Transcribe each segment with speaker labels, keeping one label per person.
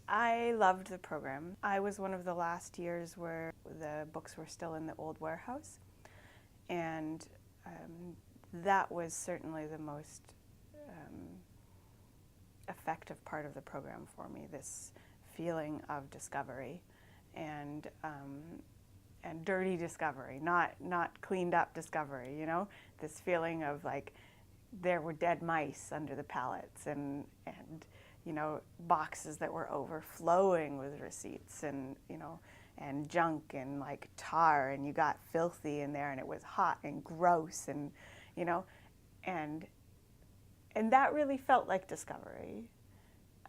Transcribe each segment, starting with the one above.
Speaker 1: I loved the program. I was one of the last years where the books were still in the old warehouse, and that was certainly the most effective part of the program for me, this feeling of discovery and dirty discovery, not cleaned up discovery, you know? This feeling of like there were dead mice under the pallets and you know, boxes that were overflowing with receipts and, you know, and junk and like tar, and you got filthy in there and it was hot and gross and, you know, and that really felt like discovery.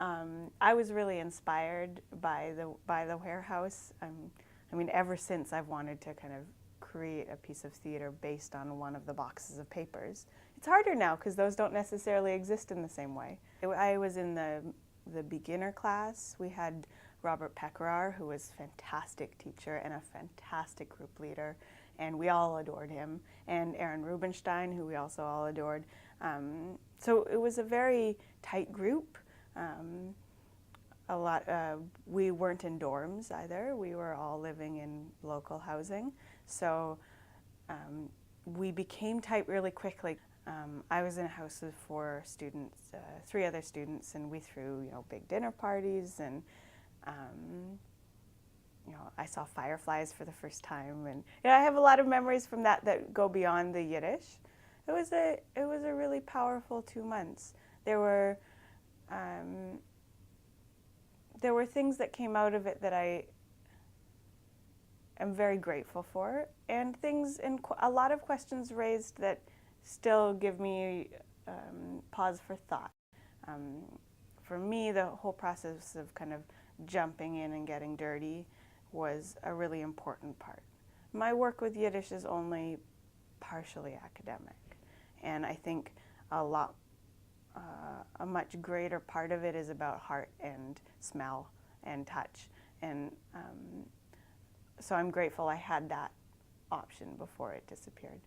Speaker 1: I was really inspired by the warehouse. I mean, ever since I've wanted to kind of create a piece of theater based on one of the boxes of papers. It's harder now because those don't necessarily exist in the same way. I was in the beginner class. We had Robert Peckerar, who was a fantastic teacher and a fantastic group leader, and we all adored him, and Aaron Rubenstein, who we also all adored. So it was a very tight group. We weren't in dorms either. We were all living in local housing. So we became tight really quickly. I was in a house with 4 students, 3 other students, and we threw, you know, big dinner parties, and you know, I saw fireflies for the first time, and you know, I have a lot of memories from that go beyond the Yiddish. It was a really powerful 2 months. There were things that came out of it that I am very grateful for, and a lot of questions raised that still give me pause for thought. For me, the whole process of kind of jumping in and getting dirty was a really important part. My work with Yiddish is only partially academic, and I think a much greater part of it is about heart and smell and touch, and so I'm grateful I had that option before it disappeared.